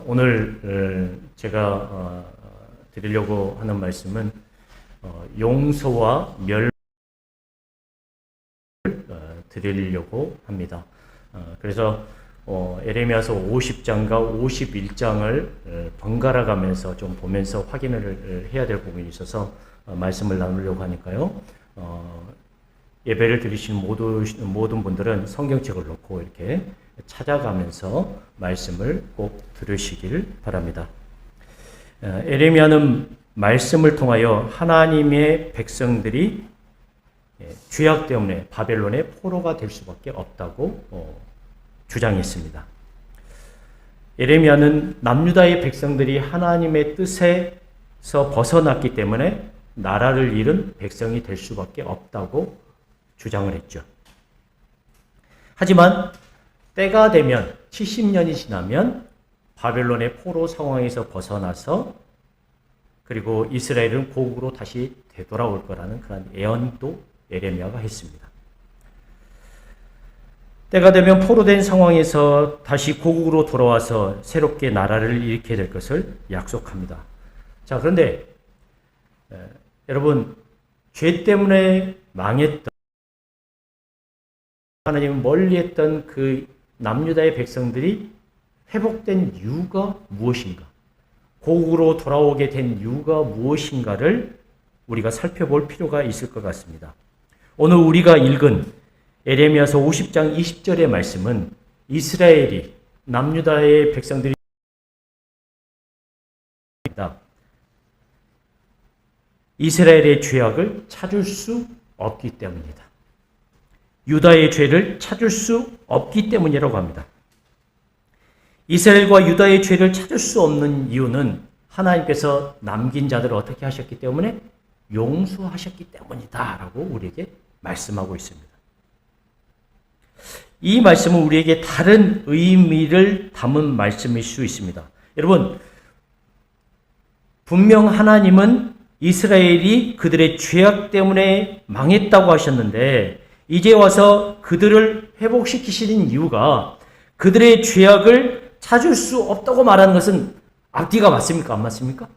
오늘 제가 드리려고 하는 말씀은 용서와 멸 드리려고 합니다. 그래서 에레미야서 50장과 51장을 번갈아 가면서 좀 보면서 확인을 해야 될 부분이 있어서 말씀을 나누려고 하니까요. 예배를 드리신 모든 분들은 성경책을 놓고 이렇게 찾아가면서 말씀을 꼭 들으시길 바랍니다. 에레미야는 말씀을 통하여 하나님의 백성들이 죄악 때문에 바벨론의 포로가 될 수밖에 없다고 주장했습니다. 에레미야는 남유다의 백성들이 하나님의 뜻에서 벗어났기 때문에 나라를 잃은 백성이 될 수밖에 없다고 주장을 했죠. 하지만 때가 되면 70년이 지나면 바벨론의 포로 상황에서 벗어나서 그리고 이스라엘은 고국으로 다시 되돌아올 거라는 그런 예언도 에레미야가 했습니다. 때가 되면 포로된 상황에서 다시 고국으로 돌아와서 새롭게 나라를 일으키게 될 것을 약속합니다. 자, 그런데 여러분, 죄 때문에 망했던 하나님은 멀리했던 그 남유다의 백성들이 회복된 이유가 무엇인가? 고국으로 돌아오게 된 이유가 무엇인가를 우리가 살펴볼 필요가 있을 것 같습니다. 오늘 우리가 읽은 에레미야서 50장 20절의 말씀은 이스라엘이 남유다의 백성들이 이스라엘의 죄악을 찾을 수 없기 때문이다. 유다의 죄를 찾을 수 없기 때문이라고 합니다. 이스라엘과 유다의 죄를 찾을 수 없는 이유는 하나님께서 남긴 자들을 어떻게 하셨기 때문에 용서하셨기 때문이다 라고 우리에게 말씀하고 있습니다. 이 말씀은 우리에게 다른 의미를 담은 말씀일 수 있습니다. 여러분, 분명 하나님은 이스라엘이 그들의 죄악 때문에 망했다고 하셨는데 이제 와서 그들을 회복시키시는 이유가 그들의 죄악을 찾을 수 없다고 말하는 것은 앞뒤가 맞습니까? 안 맞습니까?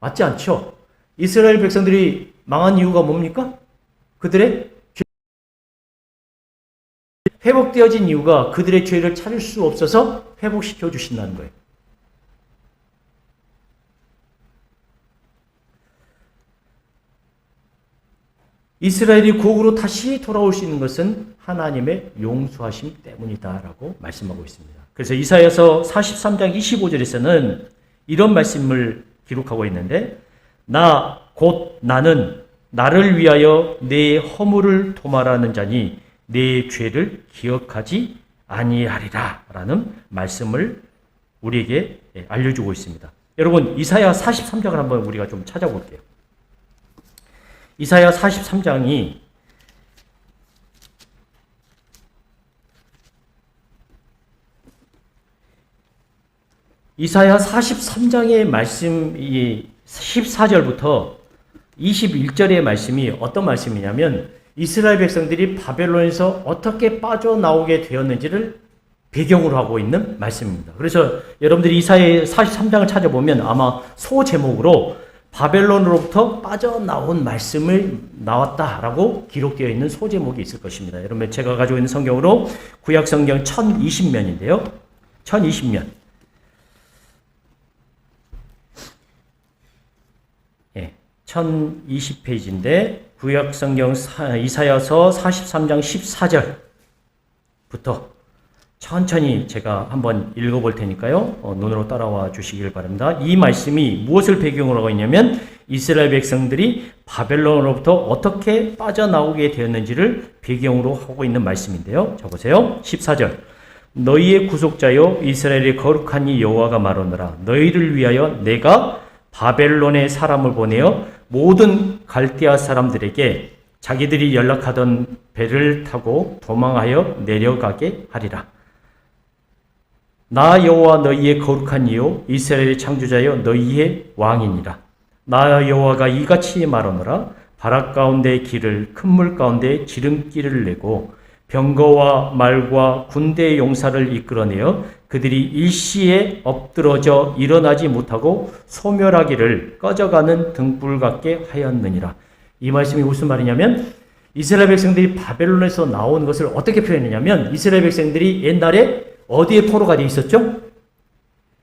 맞지 않죠? 이스라엘 백성들이 망한 이유가 뭡니까? 그들의 회복되어진 이유가 그들의 죄를 찾을 수 없어서 회복시켜 주신다는 거예요. 이스라엘이 고국으로 다시 돌아올 수 있는 것은 하나님의 용서하심 때문이다라고 말씀하고 있습니다. 그래서 이사야서 43장 25절에서는 이런 말씀을 기록하고 있는데 곧 나는 나를 위하여 내 허물을 도말하는 자니 내 죄를 기억하지 아니하리라 라는 말씀을 우리에게 알려주고 있습니다. 여러분, 이사야 43장을 한번 우리가 좀 찾아볼게요. 이사야 43장이 이사야 43장의 말씀이 14절부터 21절의 말씀이 어떤 말씀이냐면 이스라엘 백성들이 바벨론에서 어떻게 빠져나오게 되었는지를 배경으로 하고 있는 말씀입니다. 그래서 여러분들이 이사야 43장을 찾아보면 아마 소제목으로 바벨론으로부터 빠져나온 말씀을 나왔다라고 기록되어 있는 소제목이 있을 것입니다. 여러분, 제가 가지고 있는 성경으로 구약성경 1020면인데요. 1020면. 1020페이지인데 구약성경 이사야서 43장 14절부터 천천히 제가 한번 읽어볼 테니까요. 눈으로 따라와 주시길 바랍니다. 이 말씀이 무엇을 배경으로 하고 있냐면 이스라엘 백성들이 바벨론으로부터 어떻게 빠져나오게 되었는지를 배경으로 하고 있는 말씀인데요. 자 보세요. 14절. 너희의 구속자여 이스라엘의 거룩한 이 여호와가 말하노라. 너희를 위하여 내가 바벨론의 사람을 보내어 모든 갈대아 사람들에게 자기들이 연락하던 배를 타고 도망하여 내려가게 하리라. 나 여호와 너희의 거룩한 이요 이스라엘의 창조자여 너희의 왕이니라. 나 여호와가 이같이 말하노라. 바락 가운데 길을 큰 물 가운데 지름길을 내고 병거와 말과 군대의 용사를 이끌어내어 그들이 일시에 엎드러져 일어나지 못하고 소멸하기를 꺼져가는 등불 같게 하였느니라. 이 말씀이 무슨 말이냐면 이스라엘 백성들이 바벨론에서 나온 것을 어떻게 표현했냐면 이스라엘 백성들이 옛날에 어디에 포로가 되어 있었죠?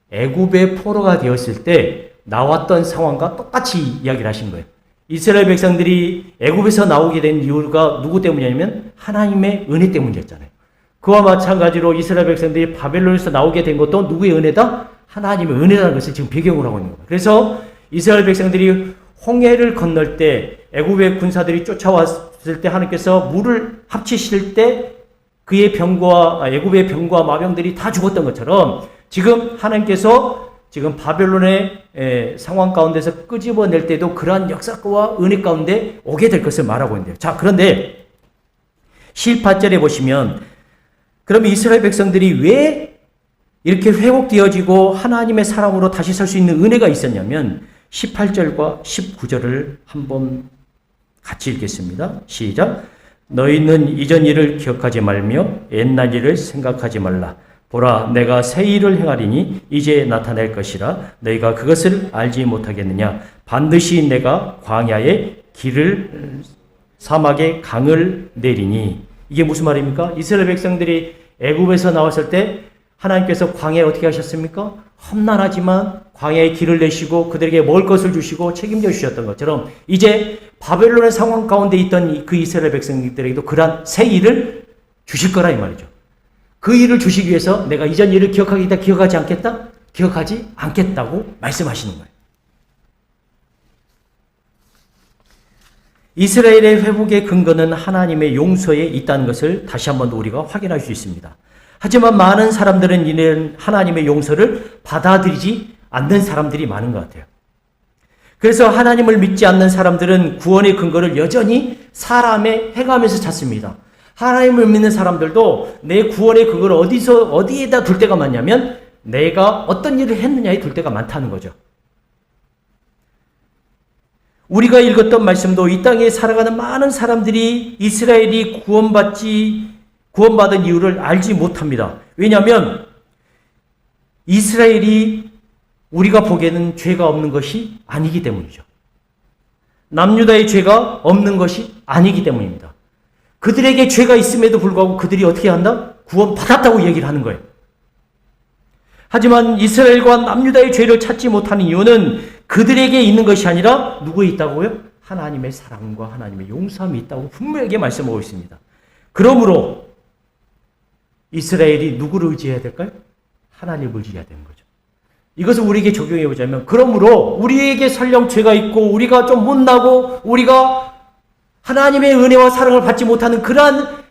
애굽의 포로가 되었을 때 나왔던 상황과 똑같이 이야기를 하신 거예요. 이스라엘 백성들이 애굽에서 나오게 된 이유가 누구 때문이냐면 하나님의 은혜 때문이었잖아요. 그와 마찬가지로 이스라엘 백성들이 바벨론에서 나오게 된 것도 누구의 은혜다? 하나님의 은혜라는 것을 지금 배경으로 하고 있는 거예요. 그래서 이스라엘 백성들이 홍해를 건널 때 애굽의 군사들이 쫓아왔을 때 하나님께서 물을 합치실 때 그의 병과 애굽의 병과 마병들이 다 죽었던 것처럼 지금 하나님께서 지금 바벨론의 상황 가운데서 끄집어낼 때도 그러한 역사와 은혜 가운데 오게 될 것을 말하고 있는데요. 자, 그런데 18절에 보시면 그러면 이스라엘 백성들이 왜 이렇게 회복되어지고 하나님의 사람으로 다시 설 수 있는 은혜가 있었냐면 18절과 19절을 한번 같이 읽겠습니다. 시작. 너희는 이전 일을 기억하지 말며 옛날 일을 생각하지 말라. 보라, 내가 새 일을 행하리니 이제 나타낼 것이라. 너희가 그것을 알지 못하겠느냐. 반드시 내가 광야에 길을 사막에 강을 내리니. 이게 무슨 말입니까? 이스라엘 백성들이 애굽에서 나왔을 때 하나님께서 광야에 어떻게 하셨습니까? 험난하지만 광야에 길을 내시고 그들에게 먹을 것을 주시고 책임져 주셨던 것처럼 이제 바벨론의 상황 가운데 있던 그 이스라엘 백성들에게도 그러한 새 일을 주실 거라 이 말이죠. 그 일을 주시기 위해서 내가 이전 일을 기억하겠다, 기억하지 않겠다? 기억하지 않겠다고 말씀하시는 거예요. 이스라엘의 회복의 근거는 하나님의 용서에 있다는 것을 다시 한번 우리가 확인할 수 있습니다. 하지만 많은 사람들은 이런 하나님의 용서를 받아들이지 않는 사람들이 많은 것 같아요. 그래서 하나님을 믿지 않는 사람들은 구원의 근거를 여전히 사람의 행함에서 찾습니다. 하나님을 믿는 사람들도 내 구원의 근거를 어디에다 둘 때가 많냐면 내가 어떤 일을 했느냐에 둘 때가 많다는 거죠. 우리가 읽었던 말씀도 이 땅에 살아가는 많은 사람들이 이스라엘이 구원받은 이유를 알지 못합니다. 왜냐하면 이스라엘이 우리가 보기에는 죄가 없는 것이 아니기 때문이죠. 남유다의 죄가 없는 것이 아니기 때문입니다. 그들에게 죄가 있음에도 불구하고 그들이 어떻게 한다? 구원받았다고 얘기를 하는 거예요. 하지만 이스라엘과 남유다의 죄를 찾지 못하는 이유는 그들에게 있는 것이 아니라 누구에 있다고요? 하나님의 사랑과 하나님의 용서함이 있다고 분명하게 말씀하고 있습니다. 그러므로 이스라엘이 누구를 의지해야 될까요? 하나님을 의지해야 되는 거죠. 이것을 우리에게 적용해 보자면 그러므로 우리에게 설령 죄가 있고 우리가 좀 못나고 우리가 하나님의 은혜와 사랑을 받지 못하는 그러한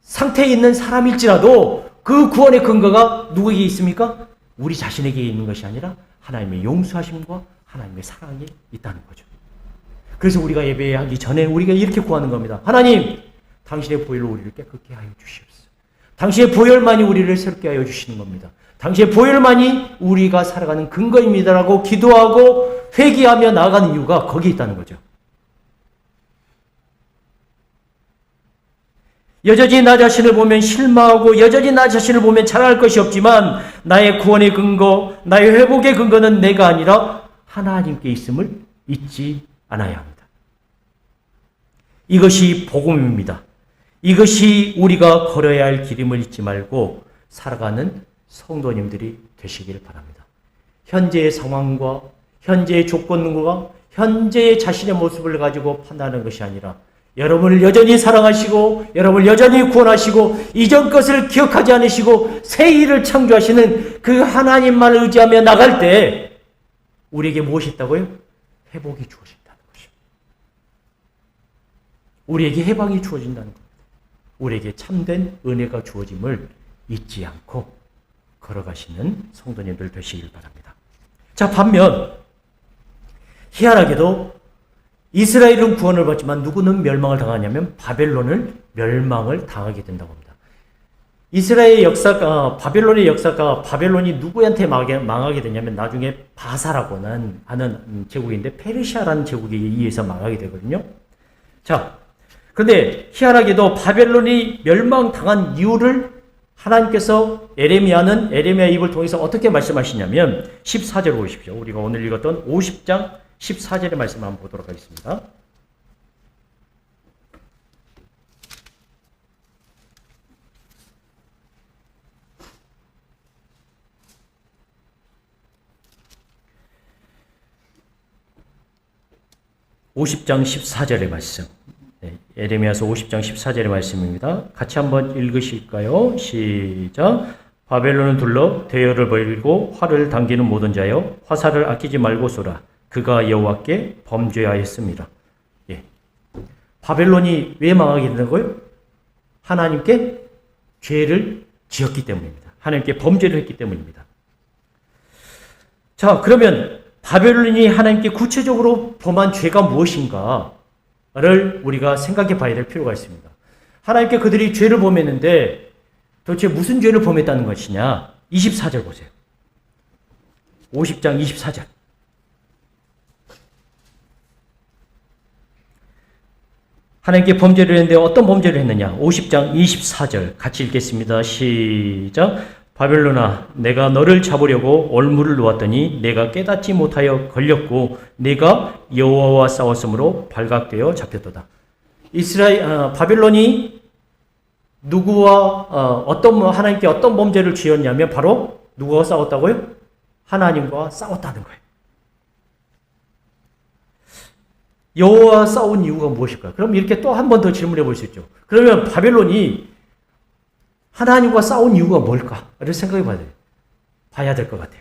상태에 있는 사람일지라도 그 구원의 근거가 누구에게 있습니까? 우리 자신에게 있는 것이 아니라 하나님의 용서하심과 하나님의 사랑이 있다는 거죠. 그래서 우리가 예배하기 전에 우리가 이렇게 구하는 겁니다. 하나님, 당신의 보혈로 우리를 깨끗게 하여 주시옵소서. 당신의 보혈만이 우리를 새롭게 하여 주시는 겁니다. 당신의 보혈만이 우리가 살아가는 근거입니다라고 기도하고 회개하며 나아가는 이유가 거기에 있다는 거죠. 여전히 나 자신을 보면 실망하고 여전히 나 자신을 보면 자랑할 것이 없지만 나의 구원의 근거, 나의 회복의 근거는 내가 아니라 하나님께 있음을 잊지 않아야 합니다. 이것이 복음입니다. 이것이 우리가 걸어야 할 길임을 잊지 말고 살아가는 성도님들이 되시길 바랍니다. 현재의 상황과 현재의 조건과 현재의 자신의 모습을 가지고 판단하는 것이 아니라 여러분을 여전히 사랑하시고 여러분을 여전히 구원하시고 이전 것을 기억하지 않으시고 새 일을 창조하시는 그 하나님만을 의지하며 나갈 때 우리에게 무엇이 있다고요? 회복이 주어진다는 것입니다. 우리에게 해방이 주어진다는 겁니다. 우리에게 참된 은혜가 주어짐을 잊지 않고 걸어가시는 성도님들 되시길 바랍니다. 자, 반면 희한하게도 이스라엘은 구원을 받지만 누구는 멸망을 당하냐면 바벨론을 멸망을 당하게 된다고 합니다. 이스라엘의 역사가 바벨론이 누구한테 망하게 되냐면 나중에 바사라고 하는 제국인데 페르시아라는 제국에 의해서 망하게 되거든요. 자, 그런데 희한하게도 바벨론이 멸망당한 이유를 하나님께서 에레미야 입을 통해서 어떻게 말씀하시냐면 14절 보십시오. 우리가 오늘 읽었던 50장 14절의 말씀을 한번 보도록 하겠습니다. (50장 14절의) 말씀. 에레미야서 50장 14절의 말씀입니다. 같이 한번 읽으실까요? 시작. 바벨론을 둘러 대열을 벌이고 활을 당기는 모든 자여 화살을 아끼지 말고 쏘라. 그가 여호와께 범죄하였습니다. 예. 바벨론이 왜 망하게 되는 거예요? 하나님께 죄를 지었기 때문입니다. 하나님께 범죄를 했기 때문입니다. 자, 그러면 바벨론이 하나님께 구체적으로 범한 죄가 무엇인가를 우리가 생각해 봐야 될 필요가 있습니다. 하나님께 그들이 죄를 범했는데 도대체 무슨 죄를 범했다는 것이냐? 24절 보세요. 50장 24절. 하나님께 범죄를 했는데 어떤 범죄를 했느냐? 50장 24절 같이 읽겠습니다. 시작. 바벨론아, 내가 너를 잡으려고 올무를 놓았더니 내가 깨닫지 못하여 걸렸고 내가 여호와와 싸웠으므로 발각되어 잡혔도다. 바벨론이 누구와 하나님께 어떤 범죄를 지었냐면 바로 누구와 싸웠다고요? 하나님과 싸웠다는 거예요. 여호와와 싸운 이유가 무엇일까요? 그럼 이렇게 또 한 번 더 질문해 볼 수 있죠. 그러면 바벨론이 하나님과 싸운 이유가 뭘까를 생각해 봐야 될 것 같아요.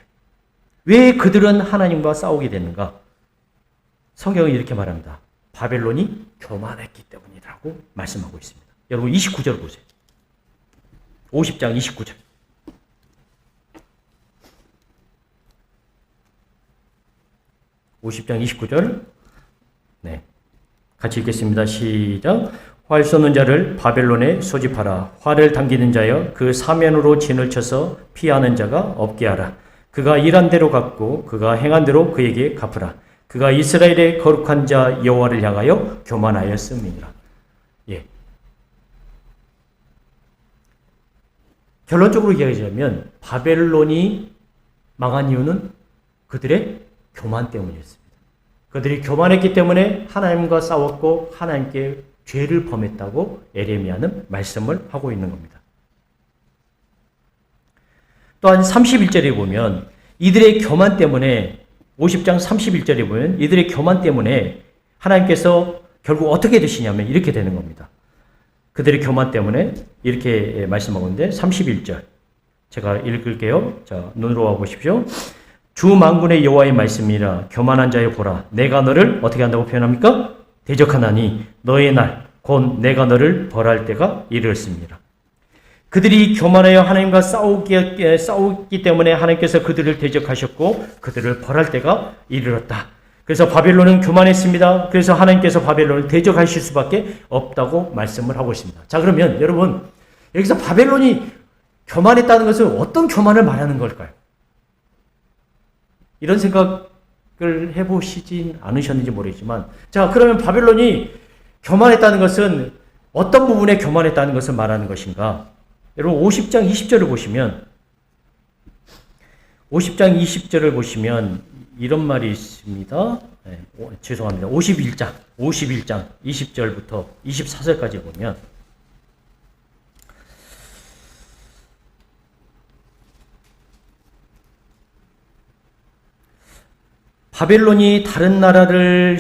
왜 그들은 하나님과 싸우게 됐는가? 성경은 이렇게 말합니다. 바벨론이 교만했기 때문이라고 말씀하고 있습니다. 여러분 29절 보세요. 50장 29절. (50장 29절) 네, 같이 읽겠습니다. 시작. 활 쏘는 자를 바벨론에 소집하라. 활을 당기는 자여 그 사면으로 진을 쳐서 피하는 자가 없게 하라. 그가 일한 대로 갚고 그가 행한 대로 그에게 갚으라. 그가 이스라엘의 거룩한 자 여호와를 향하여 교만하였음이니라. 예. 결론적으로 이야기하자면 바벨론이 망한 이유는 그들의 교만 때문이었습니다. 그들이 교만했기 때문에 하나님과 싸웠고 하나님께 죄를 범했다고 에레미야는 말씀을 하고 있는 겁니다. 또한 31절에 보면 이들의 교만 때문에 50장 31절에 보면 이들의 교만 때문에 하나님께서 결국 어떻게 되시냐면 이렇게 되는 겁니다. 그들의 교만 때문에 이렇게 말씀하고 있는데 31절 제가 읽을게요. 자, 눈으로 와보십시오. 주 만군의 여호와의 말씀이라. 교만한 자여 보라. 내가 너를 어떻게 한다고 표현합니까? 대적하나니 너의 날 곧 내가 너를 벌할 때가 이르렀습니다. 그들이 교만하여 하나님과 싸우기 때문에 하나님께서 그들을 대적하셨고 그들을 벌할 때가 이르렀다. 그래서 바벨론은 교만했습니다. 그래서 하나님께서 바벨론을 대적하실 수밖에 없다고 말씀을 하고 있습니다. 자, 그러면 여러분 여기서 바벨론이 교만했다는 것은 어떤 교만을 말하는 걸까요? 이런 생각을 해보시진 않으셨는지 모르겠지만, 자, 그러면 바벨론이 교만했다는 것은 어떤 부분에 교만했다는 것을 말하는 것인가? 여러분 50장 20절을 보시면 50장 20절을 보시면 이런 말이 있습니다. 네, 죄송합니다. 51장 20절부터 24절까지 보면 바벨론이 다른 나라와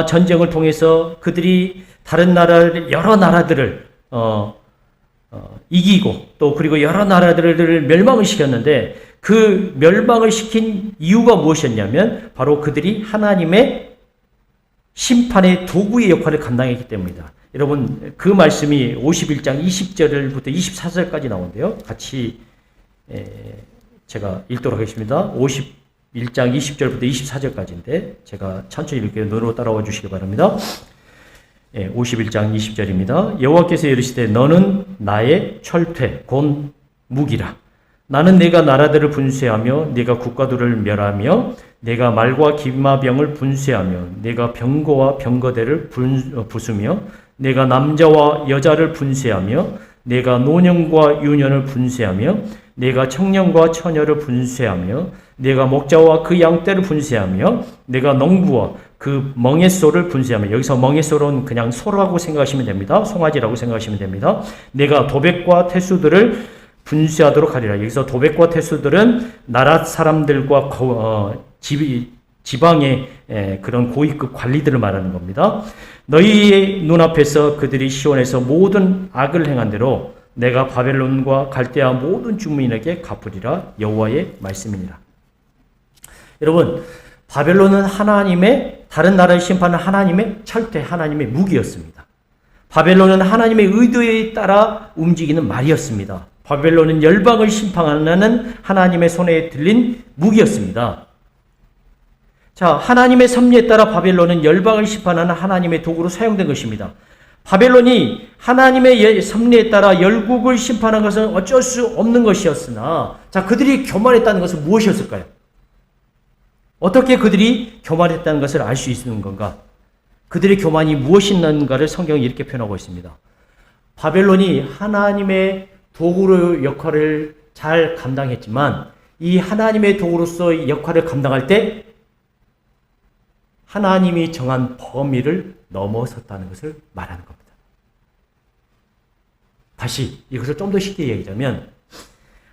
전쟁을 통해서 그들이 다른 여러 나라들을 이기고 또 그리고 여러 나라들을 멸망을 시켰는데 그 멸망을 시킨 이유가 무엇이었냐면 바로 그들이 하나님의 심판의 도구의 역할을 감당했기 때문이다. 여러분 그 말씀이 51장 20절부터 24절까지 나오는데요. 같이 제가 읽도록 하겠습니다. 51장 20절부터 24절까지인데 제가 천천히 읽게요. 눈으로 따라와 주시기 바랍니다. 51장 20절입니다. 여호와께서 이르시되 너는 나의 철퇴 곧 무기라. 나는 네가 나라들을 분쇄하며 네가 국가들을 멸하며 내가 말과 기마병을 분쇄하며 내가 병거와 병거대를 부수며 내가 남자와 여자를 분쇄하며 내가 노년과 유년을 분쇄하며 내가 청년과 처녀를 분쇄하며 내가 목자와 그 양떼를 분쇄하며 내가 농부와 그 멍에소를 분쇄하며, 여기서 멍에소는 그냥 소라고 생각하시면 됩니다. 송아지라고 생각하시면 됩니다. 내가 도백과 태수들을 분쇄하도록 하리라. 여기서 도백과 태수들은 나라 사람들과 지방의 그런 고위급 관리들을 말하는 겁니다. 너희의 눈앞에서 그들이 시온에서 모든 악을 행한 대로 내가 바벨론과 갈대아 모든 주민에게 갚으리라. 여호와의 말씀이니라. 여러분, 바벨론은 하나님의, 다른 나라를 심판하는 하나님의 철퇴, 하나님의 무기였습니다. 바벨론은 하나님의 의도에 따라 움직이는 말이었습니다. 바벨론은 열방을 심판하는 하나님의 손에 들린 무기였습니다. 자, 하나님의 섭리에 따라 바벨론은 열방을 심판하는 하나님의 도구로 사용된 것입니다. 바벨론이 하나님의 섭리에 따라 열국을 심판한 것은 어쩔 수 없는 것이었으나, 자, 그들이 교만했다는 것은 무엇이었을까요? 어떻게 그들이 교만했다는 것을 알 수 있는 건가? 그들의 교만이 무엇이었는가를 성경이 이렇게 표현하고 있습니다. 바벨론이 하나님의 도구로 역할을 잘 감당했지만, 이 하나님의 도구로서 역할을 감당할 때 하나님이 정한 범위를 넘어섰다는 것을 말하는 겁니다. 다시 이것을 좀 더 쉽게 얘기하자면,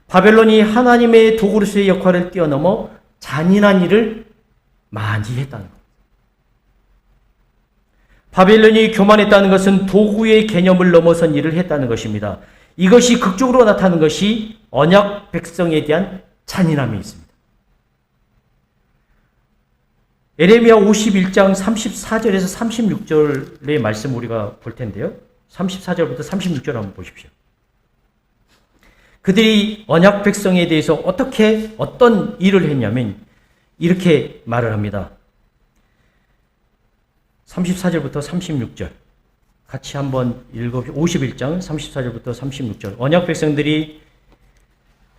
바벨론이 하나님의 도구로서의 역할을 뛰어넘어 잔인한 일을 많이 했다는 겁니다. 바벨론이 교만했다는 것은 도구의 개념을 넘어선 일을 했다는 것입니다. 이것이 극적으로 나타나는 것이 언약 백성에 대한 잔인함이 있습니다. 에레미야 51장 34절에서 36절의 말씀 우리가 볼 텐데요. 34절부터 36절 한번 보십시오. 그들이 언약 백성에 대해서 어떤 일을 했냐면 이렇게 말을 합니다. 34절부터 36절 같이 한번 읽어보시죠. 51장 34절부터 36절. 언약 백성들이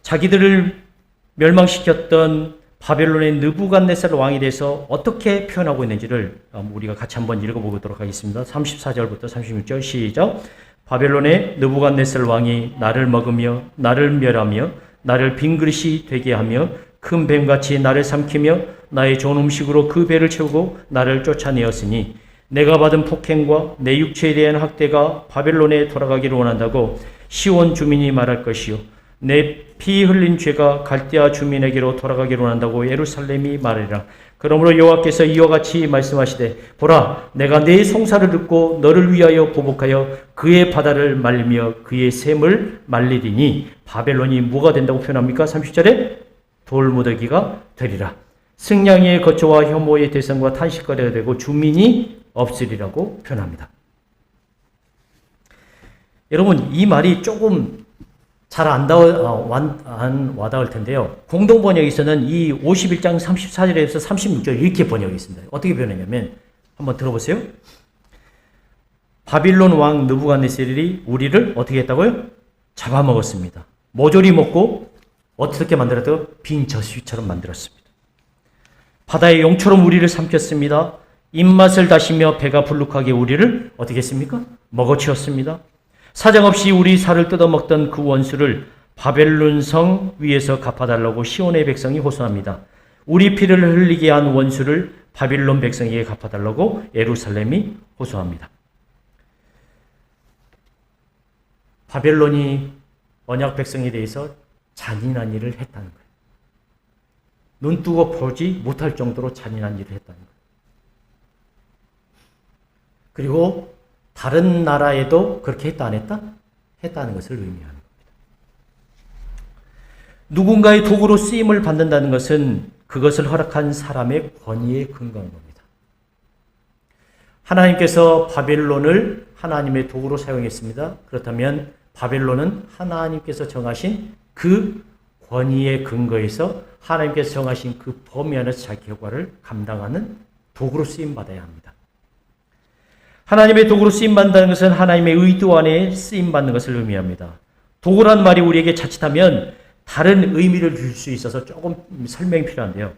자기들을 멸망시켰던 바벨론의 느부갓네살 왕에 대해서 어떻게 표현하고 있는지를 우리가 같이 한번 읽어보도록 하겠습니다. 34절부터 36절 시작. 바벨론의 느부갓네살 왕이 나를 먹으며 나를 멸하며 나를 빈 그릇이 되게 하며 큰 뱀같이 나를 삼키며 나의 좋은 음식으로 그 배를 채우고 나를 쫓아내었으니 내가 받은 폭행과 내 육체에 대한 학대가 바벨론에 돌아가기를 원한다고 시온 주민이 말할 것이요 내 피 흘린 죄가 갈대아 주민에게로 돌아가기를 원한다고 예루살렘이 말하리라. 그러므로 여호와께서 이와 같이 말씀하시되 보라 내가 내 송사를 듣고 너를 위하여 보복하여 그의 바다를 말리며 그의 샘을 말리리니 바벨론이 뭐가 된다고 표현합니까? 30절에 돌무더기가 되리라. 승냥이의 거처와 혐오의 대상과 탄식거리가 되고 주민이 없으리라고 표현합니다. 여러분, 이 말이 조금 잘 안 와닿을 텐데요. 공동번역에서는 이 51장 34절에서 36절 이렇게 번역이 있습니다. 어떻게 변했냐면 한번 들어보세요. 바빌론 왕 느부갓네살이 우리를 어떻게 했다고요? 잡아먹었습니다. 모조리 먹고 어떻게 만들었다고요? 빈 젖수처럼 만들었습니다. 바다의 용처럼 우리를 삼켰습니다. 입맛을 다시며 배가 불룩하게 우리를 어떻게 했습니까? 먹어치웠습니다. 사정없이 우리 살을 뜯어먹던 그 원수를 바벨론 성 위에서 갚아달라고 시온의 백성이 호소합니다. 우리 피를 흘리게 한 원수를 바빌론 백성에게 갚아달라고 예루살렘이 호소합니다. 바벨론이 언약 백성에 대해서 잔인한 일을 했다는 거예요. 눈 뜨고 보지 못할 정도로 잔인한 일을 했다는 거예요. 그리고 다른 나라에도 그렇게 했다 안 했다? 했다는 것을 의미하는 겁니다. 누군가의 도구로 쓰임을 받는다는 것은 그것을 허락한 사람의 권위에 근거한 겁니다. 하나님께서 바벨론을 하나님의 도구로 사용했습니다. 그렇다면 바벨론은 하나님께서 정하신 그 권위의 근거에서 하나님께서 정하신 그 범위 안에서 자기 효과를 감당하는 도구로 쓰임받아야 합니다. 하나님의 도구로 쓰임받는다는 것은 하나님의 의도 안에 쓰임받는 것을 의미합니다. 도구란 말이 우리에게 자칫하면 다른 의미를 줄 수 있어서 조금 설명이 필요한데요.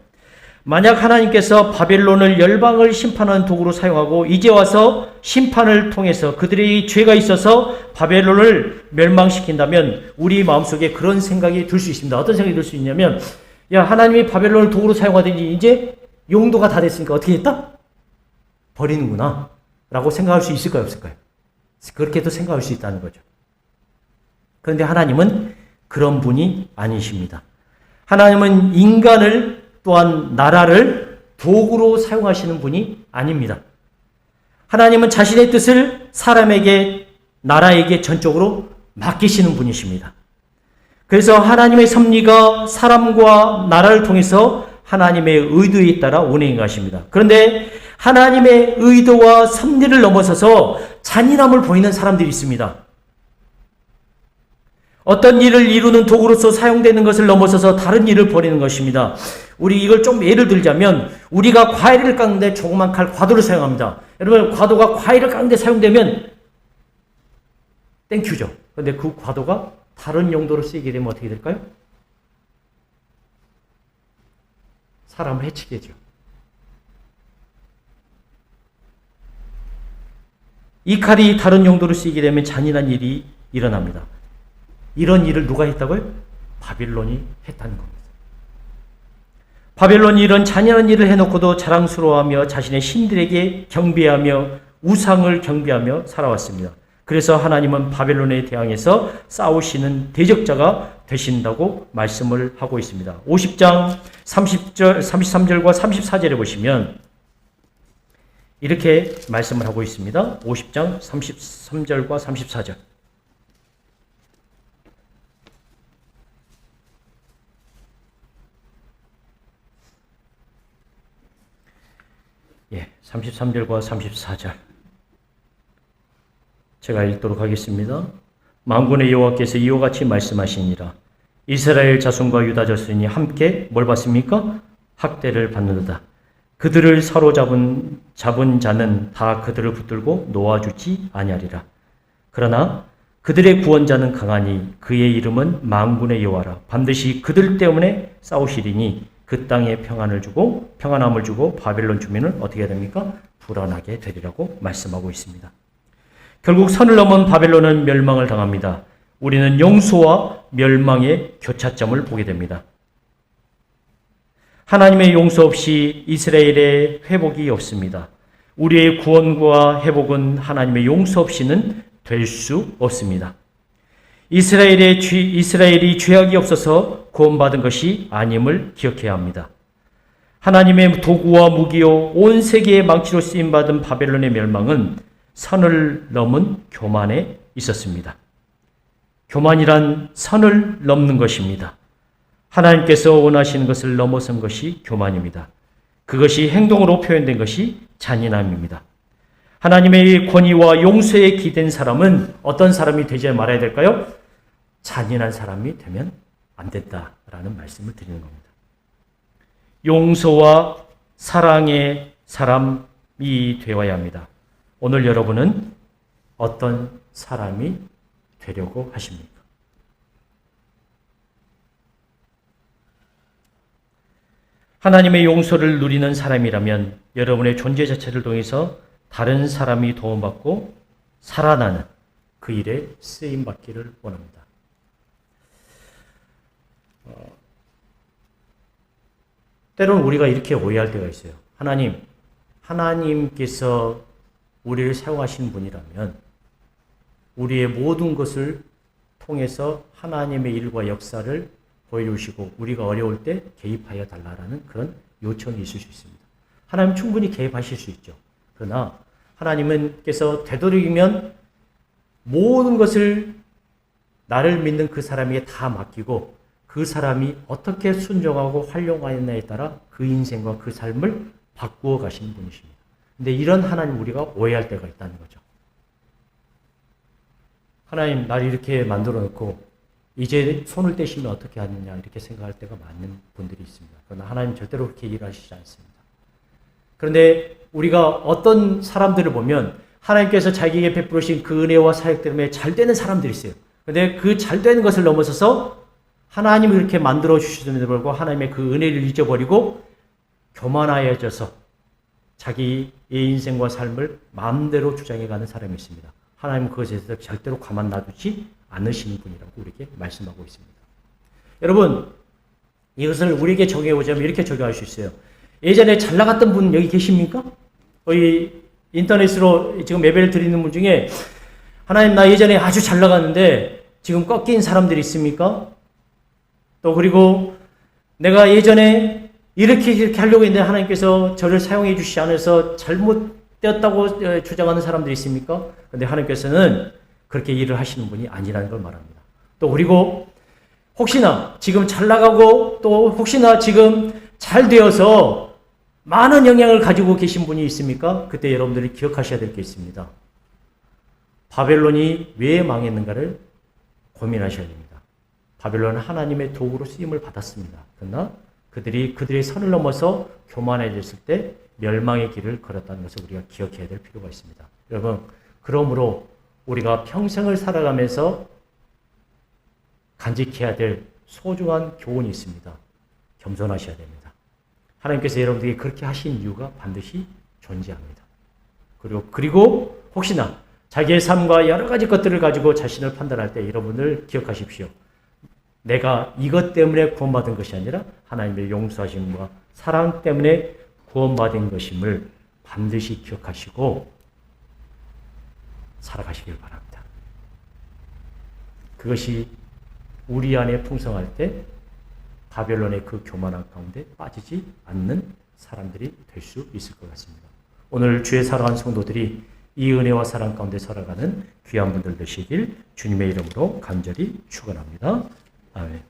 만약 하나님께서 바벨론을 열방을 심판하는 도구로 사용하고 이제 와서 심판을 통해서 그들의 죄가 있어서 바벨론을 멸망시킨다면 우리 마음속에 그런 생각이 들 수 있습니다. 어떤 생각이 들 수 있냐면, 야, 하나님이 바벨론을 도구로 사용하든지 이제 용도가 다 됐으니까 어떻게 했다? 버리는구나 라고 생각할 수 있을까요, 없을까요? 그렇게도 생각할 수 있다는 거죠. 그런데 하나님은 그런 분이 아니십니다. 하나님은 인간을 또한 나라를 도구로 사용하시는 분이 아닙니다. 하나님은 자신의 뜻을 사람에게, 나라에게 전적으로 맡기시는 분이십니다. 그래서 하나님의 섭리가 사람과 나라를 통해서 하나님의 의도에 따라 운행해 가십니다. 그런데 하나님의 의도와 섭리를 넘어서서 잔인함을 보이는 사람들이 있습니다. 어떤 일을 이루는 도구로서 사용되는 것을 넘어서서 다른 일을 벌이는 것입니다. 우리 이걸 좀 예를 들자면, 우리가 과일을 깎는데 조그만 칼 과도를 사용합니다. 여러분, 과도가 과일을 깎는데 사용되면 땡큐죠. 그런데 그 과도가 다른 용도로 쓰이게 되면 어떻게 될까요? 사람을 해치게 되죠. 이 칼이 다른 용도로 쓰이게 되면 잔인한 일이 일어납니다. 이런 일을 누가 했다고요? 바빌론이 했다는 겁니다. 바벨론이 이런 잔인한 일을 해놓고도 자랑스러워하며 자신의 신들에게 경배하며 우상을 경배하며 살아왔습니다. 그래서 하나님은 바벨론에 대항해서 싸우시는 대적자가 되신다고 말씀을 하고 있습니다. 50장 33절과 34절에 보시면 이렇게 말씀을 하고 있습니다. 50장 33절과 34절. 예, 33절과 34절. 제가 읽도록 하겠습니다. 만군의 여호와께서 이와 같이 말씀하시니라. 이스라엘 자손과 유다 자손이 함께 뭘 받습니까? 학대를 받는다. 그들을 사로잡은 자는 다 그들을 붙들고 놓아주지 아니하리라. 그러나 그들의 구원자는 강하니 그의 이름은 만군의 여호와라. 반드시 그들 때문에 싸우시리니 그 땅에 평안함을 주고 바벨론 주민은 어떻게 됩니까? 불안하게 되리라고 말씀하고 있습니다. 결국 선을 넘은 바벨론은 멸망을 당합니다. 우리는 용서와 멸망의 교차점을 보게 됩니다. 하나님의 용서 없이 이스라엘의 회복이 없습니다. 우리의 구원과 회복은 하나님의 용서 없이는 될 수 없습니다. 이스라엘이 죄악이 없어서 구원받은 것이 아님을 기억해야 합니다. 하나님의 도구와 무기요 온 세계의 망치로 쓰임받은 바벨론의 멸망은 선을 넘은 교만에 있었습니다. 교만이란 선을 넘는 것입니다. 하나님께서 원하시는 것을 넘어선 것이 교만입니다. 그것이 행동으로 표현된 것이 잔인함입니다. 하나님의 권위와 용서에 기댄 사람은 어떤 사람이 되지 말아야 될까요? 잔인한 사람이 되면 안 된다라는 말씀을 드리는 겁니다. 용서와 사랑의 사람이 되어야 합니다. 오늘 여러분은 어떤 사람이 되려고 하십니까? 하나님의 용서를 누리는 사람이라면 여러분의 존재 자체를 통해서 다른 사람이 도움받고 살아나는 그 일에 쓰임받기를 원합니다. 때로는 우리가 이렇게 오해할 때가 있어요. 하나님께서 우리를 사용하신 분이라면 우리의 모든 것을 통해서 하나님의 일과 역사를 보여주시고 우리가 어려울 때 개입하여 달라라는 그런 요청이 있을 수 있습니다. 하나님 충분히 개입하실 수 있죠. 그러나 하나님께서 되도록이면 모든 것을 나를 믿는 그 사람에게 다 맡기고 그 사람이 어떻게 순종하고 활용하느냐에 따라 그 인생과 그 삶을 바꾸어 가시는 분이십니다. 근데 이런 하나님 우리가 오해할 때가 있다는 거죠. 하나님 나를 이렇게 만들어 놓고 이제 손을 떼시면 어떻게 하느냐 이렇게 생각할 때가 많은 분들이 있습니다. 그러나 하나님 절대로 그렇게 일하시지 않습니다. 그런데 우리가 어떤 사람들을 보면 하나님께서 자기에게 베푸신 그 은혜와 사역 때문에 잘 되는 사람들이 있어요. 그런데 그 잘 되는 것을 넘어서서 하나님을 이렇게 만들어 주시는데도 불구하고 하나님의 그 은혜를 잊어버리고 교만하여져서 자기의 인생과 삶을 마음대로 주장해가는 사람이 있습니다. 하나님은 그것에 대해서 절대로 가만 놔두지 않으시는 분이라고 우리에게 말씀하고 있습니다. 여러분, 이것을 우리에게 적용해 보자면 이렇게 적용할 수 있어요. 예전에 잘 나갔던 분 여기 계십니까? 거의 인터넷으로 지금 예배를 드리는 분 중에 하나님 나 예전에 아주 잘 나갔는데 지금 꺾인 사람들이 있습니까? 또 그리고 내가 예전에 이렇게 하려고 했는데 하나님께서 저를 사용해 주시지 않아서 잘못되었다고 주장하는 사람들이 있습니까? 그런데 하나님께서는 그렇게 일을 하시는 분이 아니라는 걸 말합니다. 또 그리고 혹시나 지금 잘 나가고 또 혹시나 지금 잘 되어서 많은 영향을 가지고 계신 분이 있습니까? 그때 여러분들이 기억하셔야 될 게 있습니다. 바벨론이 왜 망했는가를 고민하셔야 됩니다. 바벨론은 하나님의 도구로 쓰임을 받았습니다. 그러나 그들의 선을 넘어서 교만해졌을 때 멸망의 길을 걸었다는 것을 우리가 기억해야 될 필요가 있습니다. 여러분, 그러므로 우리가 평생을 살아가면서 간직해야 될 소중한 교훈이 있습니다. 겸손하셔야 됩니다. 하나님께서 여러분들에게 그렇게 하신 이유가 반드시 존재합니다. 그리고 혹시나 자기의 삶과 여러 가지 것들을 가지고 자신을 판단할 때 여러분들 기억하십시오. 내가 이것 때문에 구원받은 것이 아니라 하나님의 용서하심과 사랑 때문에 구원받은 것임을 반드시 기억하시고 살아가시길 바랍니다. 그것이 우리 안에 풍성할 때 바벨론의 그 교만한 가운데 빠지지 않는 사람들이 될 수 있을 것 같습니다. 오늘 주의 사랑하는 성도들이 이 은혜와 사랑 가운데 살아가는 귀한 분들 되시길 주님의 이름으로 간절히 축원합니다. 아멘.